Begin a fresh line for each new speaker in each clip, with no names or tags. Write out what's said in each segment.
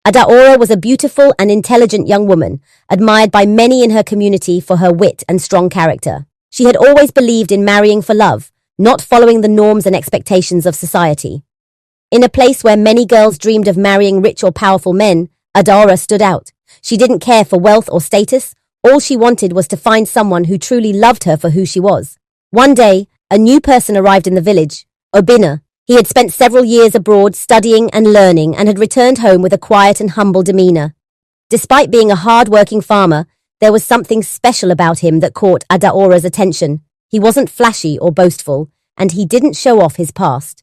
Adaora was a beautiful and intelligent young woman, admired by many in her community for her wit and strong character. She had always believed in marrying for love, not following the norms and expectations of society. In a place where many girls dreamed of marrying rich or powerful men, Adaora stood out. She didn't care for wealth or status. All she wanted was to find someone who truly loved her for who she was. One day, a new person arrived in the village, Obinna. He had spent several years abroad studying and learning and had returned home with a quiet and humble demeanor. Despite being a hard-working farmer, there was something special about him that caught Adaora's attention. He wasn't flashy or boastful, and he didn't show off his past.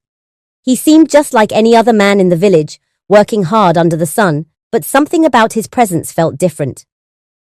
He seemed just like any other man in the village, working hard under the sun, but something about his presence felt different.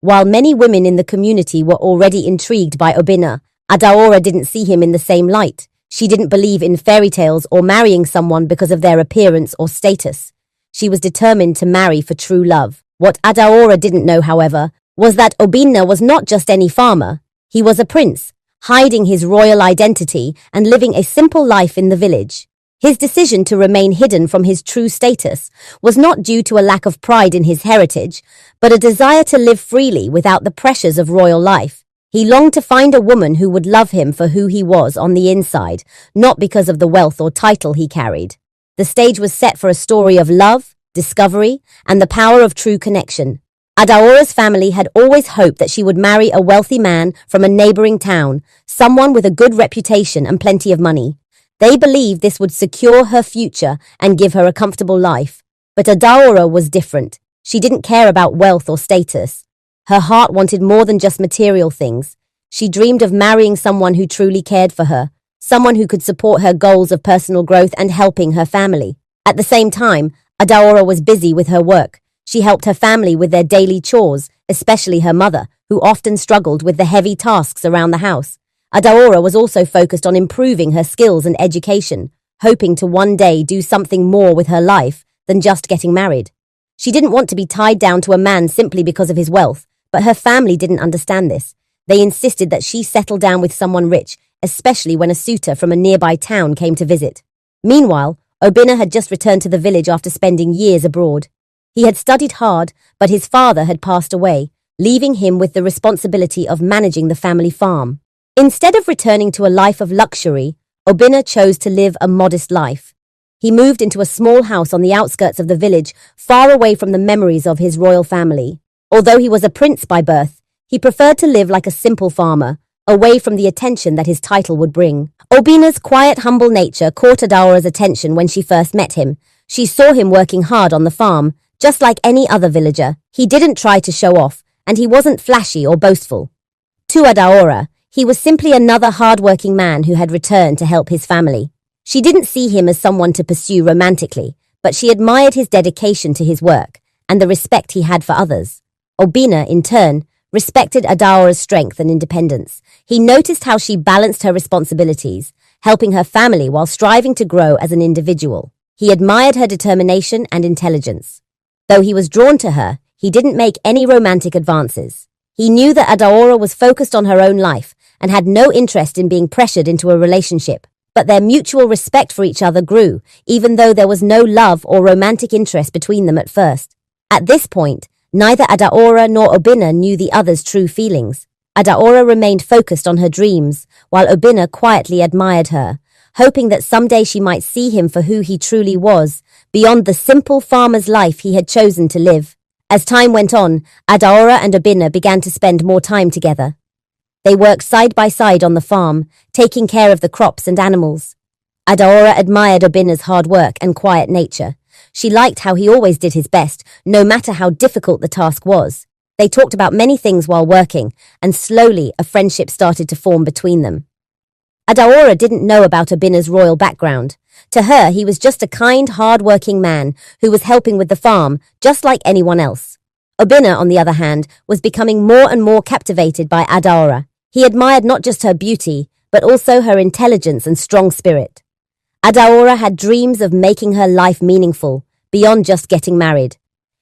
While many women in the community were already intrigued by Obinna, Adaora didn't see him in the same light. She didn't believe in fairy tales or marrying someone because of their appearance or status. She was determined to marry for true love. What Adaora didn't know, however, was that Obinna was not just any farmer. He was a prince, hiding his royal identity and living a simple life in the village. His decision to remain hidden from his true status was not due to a lack of pride in his heritage, but a desire to live freely without the pressures of royal life. He longed to find a woman who would love him for who he was on the inside, not because of the wealth or title he carried. The stage was set for a story of love, discovery, and the power of true connection. Adaora's family had always hoped that she would marry a wealthy man from a neighboring town, someone with a good reputation and plenty of money. They believed this would secure her future and give her a comfortable life. But Adaora was different. She didn't care about wealth or status. Her heart wanted more than just material things. She dreamed of marrying someone who truly cared for her, someone who could support her goals of personal growth and helping her family. At the same time, Adaora was busy with her work. She helped her family with their daily chores, especially her mother, who often struggled with the heavy tasks around the house. Adaora was also focused on improving her skills and education, hoping to one day do something more with her life than just getting married. She didn't want to be tied down to a man simply because of his wealth, but her family didn't understand this. They insisted that she settle down with someone rich, especially when a suitor from a nearby town came to visit. Meanwhile, Obinna had just returned to the village after spending years abroad. He had studied hard, but his father had passed away, leaving him with the responsibility of managing the family farm. Instead of returning to a life of luxury, Obinna chose to live a modest life. He moved into a small house on the outskirts of the village, far away from the memories of his royal family. Although he was a prince by birth, he preferred to live like a simple farmer, away from the attention that his title would bring. Obinna's quiet, humble nature caught Adaora's attention when she first met him. She saw him working hard on the farm, just like any other villager. He didn't try to show off, and he wasn't flashy or boastful. To Adaora, he was simply another hard-working man who had returned to help his family. She didn't see him as someone to pursue romantically, but she admired his dedication to his work and the respect he had for others. Obinna, in turn, respected Adaora's strength and independence. He noticed how she balanced her responsibilities, helping her family while striving to grow as an individual. He admired her determination and intelligence. Though he was drawn to her, he didn't make any romantic advances. He knew that Adaora was focused on her own life and had no interest in being pressured into a relationship. But their mutual respect for each other grew, even though there was no love or romantic interest between them at first. At this point, neither Adaora nor Obinna knew the other's true feelings. Adaora remained focused on her dreams, while Obinna quietly admired her, hoping that someday she might see him for who he truly was, beyond the simple farmer's life he had chosen to live. As time went on, Adaora and Obinna began to spend more time together. They worked side by side on the farm, taking care of the crops and animals. Adaora admired Obinna's hard work and quiet nature. She liked how he always did his best, no matter how difficult the task was. They talked about many things while working, and slowly a friendship started to form between them. Adaora didn't know about Obinna's royal background. To her, he was just a kind, hard-working man who was helping with the farm, just like anyone else. Obinna, on the other hand, was becoming more and more captivated by Adaora. He admired not just her beauty, but also her intelligence and strong spirit. Adaora had dreams of making her life meaningful, beyond just getting married.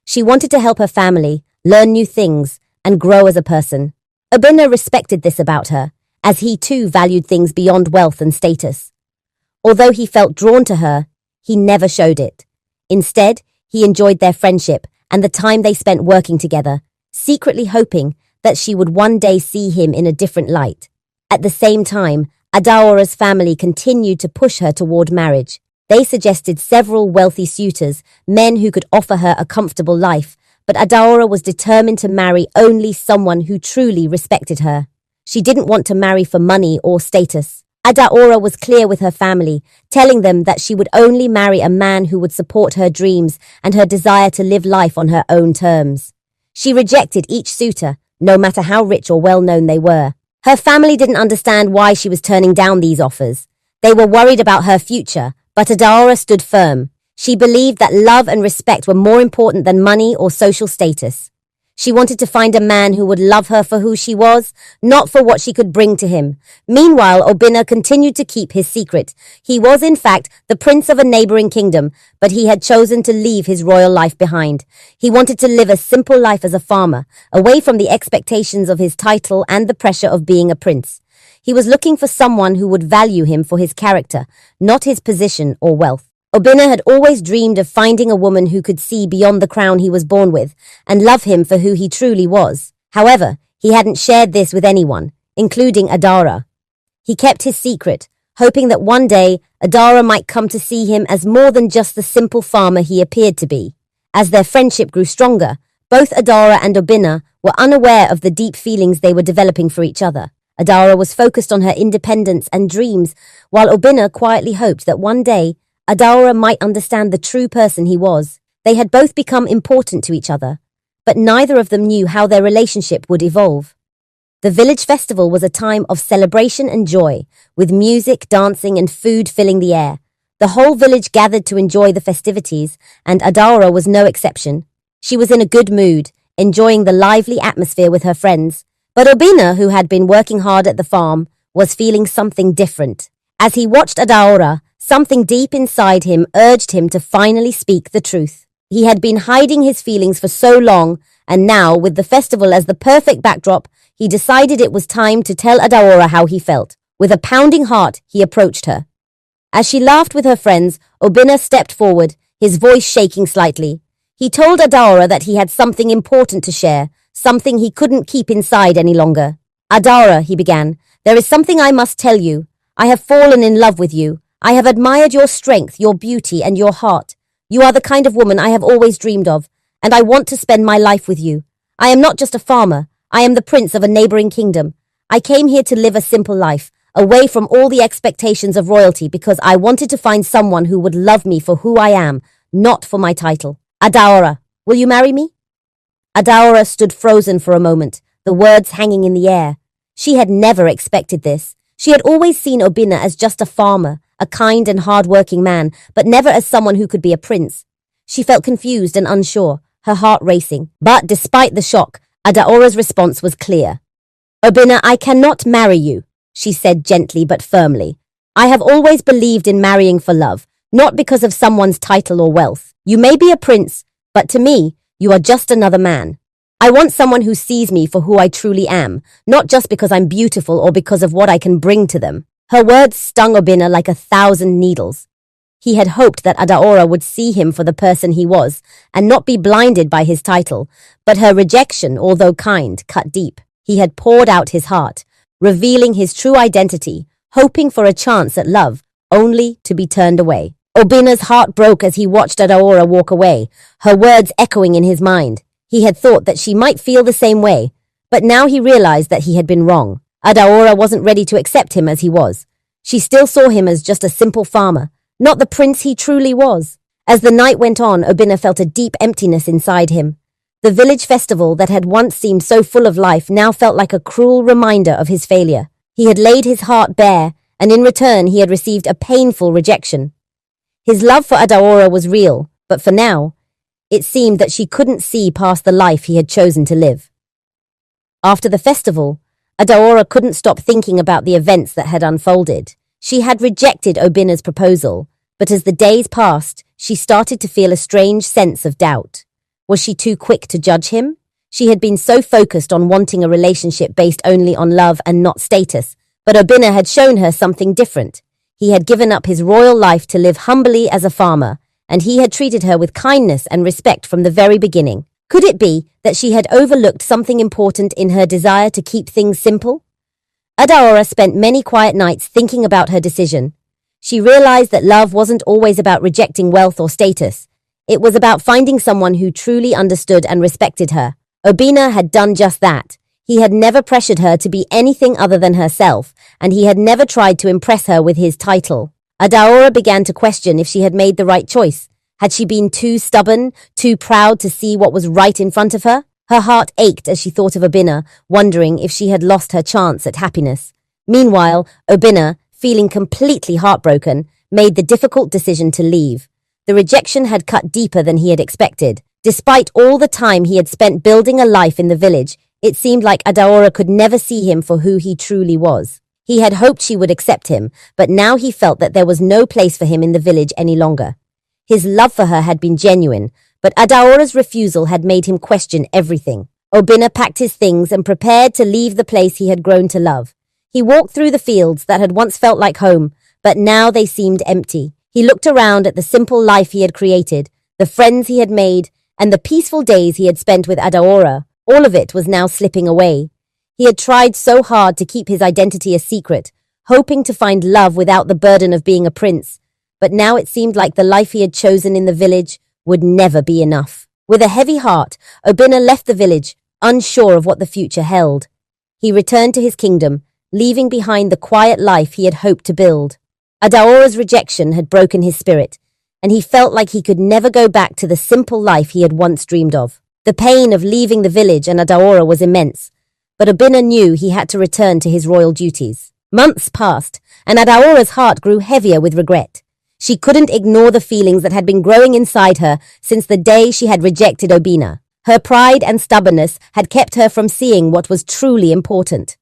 She wanted to help her family, learn new things, and grow as a person. Obinna respected this about her, as he too valued things beyond wealth and status. Although he felt drawn to her, he never showed it. Instead, He enjoyed their friendship and the time they spent working together, secretly hoping that she would one day see him in a different light. At the same time, Adaora's family continued to push her toward marriage. They suggested several wealthy suitors, men who could offer her a comfortable life, but Adaora was determined to marry only someone who truly respected her. She didn't want to marry for money or status. Adaora was clear with her family, telling them that she would only marry a man who would support her dreams and her desire to live life on her own terms. She rejected each suitor, no matter how rich or well-known they were. Her family didn't understand why she was turning down these offers. They were worried about her future, but Adaora stood firm. She believed that love and respect were more important than money or social status. She wanted to find a man who would love her for who she was, not for what she could bring to him. Meanwhile, Obinna continued to keep his secret. He was, in fact, the prince of a neighboring kingdom, but he had chosen to leave his royal life behind. He wanted to live a simple life as a farmer, away from the expectations of his title and the pressure of being a prince. He was looking for someone who would value him for his character, not his position or wealth. Obinna had always dreamed of finding a woman who could see beyond the crown he was born with and love him for who he truly was. However, he hadn't shared this with anyone, including Adaora. He kept his secret, hoping that one day Adaora might come to see him as more than just the simple farmer he appeared to be. As their friendship grew stronger, both Adaora and Obinna were unaware of the deep feelings they were developing for each other. Adaora was focused on her independence and dreams, while Obinna quietly hoped that one day Adaora might understand the true person he was. They had both become important to each other, but neither of them knew how their relationship would evolve. The village festival was a time of celebration and joy, with music, dancing, and food filling the air. The whole village gathered to enjoy the festivities, and Adaora was no exception. She was in a good mood, enjoying the lively atmosphere with her friends. But Obinna, who had been working hard at the farm, was feeling something different. As he watched Adaora, something deep inside him urged him to finally speak the truth. He had been hiding his feelings for so long, and now, with the festival as the perfect backdrop, he decided it was time to tell Adaora how he felt. With a pounding heart, he approached her. As she laughed with her friends, Obinna stepped forward, his voice shaking slightly. He told Adaora that he had something important to share, something he couldn't keep inside any longer. Adaora, he began, there is something I must tell you. I have fallen in love with you. I have admired your strength, your beauty, and your heart. You are the kind of woman I have always dreamed of, and I want to spend my life with you. I am not just a farmer. I am the prince of a neighboring kingdom. I came here to live a simple life, away from all the expectations of royalty, because I wanted to find someone who would love me for who I am, not for my title. Adaora, will you marry me? Adaora stood frozen for a moment, the words hanging in the air. She had never expected this. She had always seen Obinna as just a farmer, a kind and hard-working man, but never as someone who could be a prince. She felt confused and unsure, her heart racing. But despite the shock, Adaora's response was clear. Obinna, I cannot marry you, she said gently but firmly. I have always believed in marrying for love, not because of someone's title or wealth. You may be a prince, but to me, you are just another man. I want someone who sees me for who I truly am, not just because I'm beautiful or because of what I can bring to them. Her words stung Obinna like 1,000 needles. He had hoped that Adaora would see him for the person he was and not be blinded by his title, but her rejection, although kind, cut deep. He had poured out his heart, revealing his true identity, hoping for a chance at love, only to be turned away. Obinna's heart broke as he watched Adaora walk away, her words echoing in his mind. He had thought that she might feel the same way, but now he realized that he had been wrong. Adaora wasn't ready to accept him as he was. She still saw him as just a simple farmer, not the prince he truly was. As the night went on, Obinna felt a deep emptiness inside him. The village festival that had once seemed so full of life now felt like a cruel reminder of his failure. He had laid his heart bare, and in return he had received a painful rejection. His love for Adaora was real, but for now, it seemed that she couldn't see past the life he had chosen to live. After the festival, Adaora couldn't stop thinking about the events that had unfolded. She had rejected Obinna's proposal, but as the days passed, she started to feel a strange sense of doubt. Was she too quick to judge him? She had been so focused on wanting a relationship based only on love and not status, but Obinna had shown her something different. He had given up his royal life to live humbly as a farmer, and he had treated her with kindness and respect from the very beginning. Could it be that she had overlooked something important in her desire to keep things simple? Adaora spent many quiet nights thinking about her decision. She realized that love wasn't always about rejecting wealth or status. It was about finding someone who truly understood and respected her. Obinna had done just that. He had never pressured her to be anything other than herself, and he had never tried to impress her with his title. Adaora began to question if she had made the right choice. Had she been too stubborn, too proud to see what was right in front of her? Her heart ached as she thought of Obinna, wondering if she had lost her chance at happiness. Meanwhile, Obinna, feeling completely heartbroken, made the difficult decision to leave. The rejection had cut deeper than he had expected. Despite all the time he had spent building a life in the village, it seemed like Adaora could never see him for who he truly was. He had hoped she would accept him, but now he felt that there was no place for him in the village any longer. His love for her had been genuine, but Adaora's refusal had made him question everything. Obinna packed his things and prepared to leave the place he had grown to love. He walked through the fields that had once felt like home, but now they seemed empty. He looked around at the simple life he had created, the friends he had made, and the peaceful days he had spent with Adaora. All of it was now slipping away. He had tried so hard to keep his identity a secret, hoping to find love without the burden of being a prince. But now it seemed like the life he had chosen in the village would never be enough. With a heavy heart, Obinna left the village, unsure of what the future held. He returned to his kingdom, leaving behind the quiet life he had hoped to build. Adaora's rejection had broken his spirit, and he felt like he could never go back to the simple life he had once dreamed of. The pain of leaving the village and Adaora was immense, but Obinna knew he had to return to his royal duties. Months passed, and Adaora's heart grew heavier with regret. She couldn't ignore the feelings that had been growing inside her since the day she had rejected Obinna. Her pride and stubbornness had kept her from seeing what was truly important.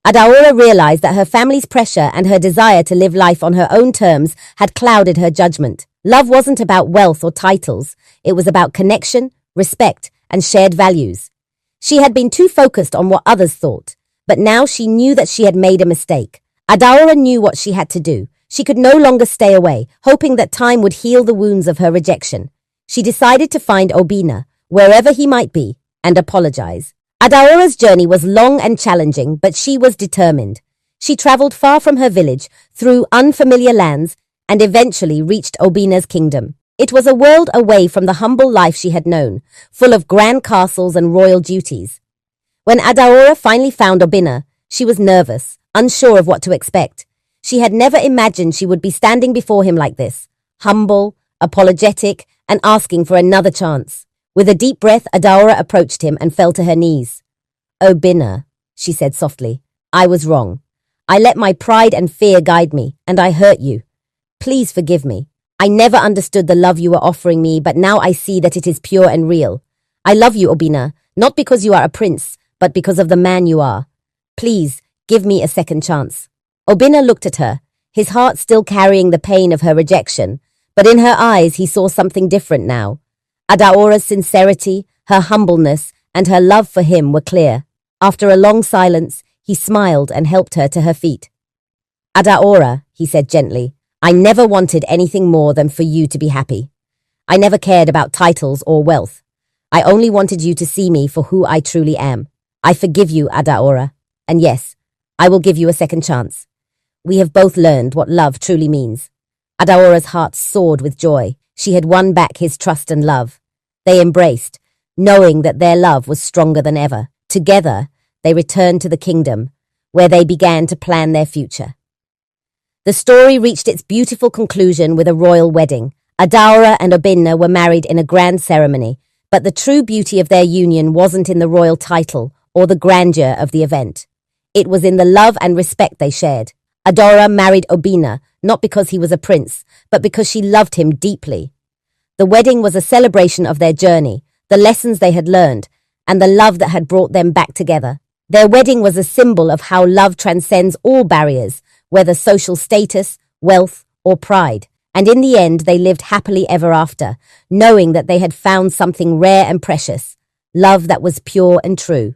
Adaora realized that her family's pressure and her desire to live life on her own terms had clouded her judgment. Love wasn't about wealth or titles. It was about connection, respect, and shared values. She had been too focused on what others thought, but now she knew that she had made a mistake. Adaora knew what she had to do. She could no longer stay away, hoping that time would heal the wounds of her rejection. She decided to find Obinna, wherever he might be, and apologize. Adaora's journey was long and challenging, but she was determined. She traveled far from her village, through unfamiliar lands, and eventually reached Obinna's kingdom. It was a world away from the humble life she had known, full of grand castles and royal duties. When Adaora finally found Obinna, she was nervous, unsure of what to expect. She had never imagined she would be standing before him like this, humble, apologetic, and asking for another chance. With a deep breath, Adaora approached him and fell to her knees. "Obinna," she said softly, "I was wrong. I let my pride and fear guide me, and I hurt you. Please forgive me. I never understood the love you were offering me, but now I see that it is pure and real. I love you, Obinna, not because you are a prince, but because of the man you are. Please, give me a second chance." Obinna looked at her, his heart still carrying the pain of her rejection, but in her eyes he saw something different now. Adaora's sincerity, her humbleness, and her love for him were clear. After a long silence, he smiled and helped her to her feet. "Adaora," he said gently, "I never wanted anything more than for you to be happy. I never cared about titles or wealth. I only wanted you to see me for who I truly am. I forgive you, Adaora, and yes, I will give you a second chance. We have both learned what love truly means." Adaora's heart soared with joy. She had won back his trust and love. They embraced, knowing that their love was stronger than ever. Together, they returned to the kingdom, where they began to plan their future. The story reached its beautiful conclusion with a royal wedding. Adaora and Obinna were married in a grand ceremony, but the true beauty of their union wasn't in the royal title or the grandeur of the event. It was in the love and respect they shared. Adaora married Obinna, not because he was a prince, but because she loved him deeply. The wedding was a celebration of their journey, the lessons they had learned, and the love that had brought them back together. Their wedding was a symbol of how love transcends all barriers, whether social status, wealth, or pride. And in the end, they lived happily ever after, knowing that they had found something rare and precious, love that was pure and true.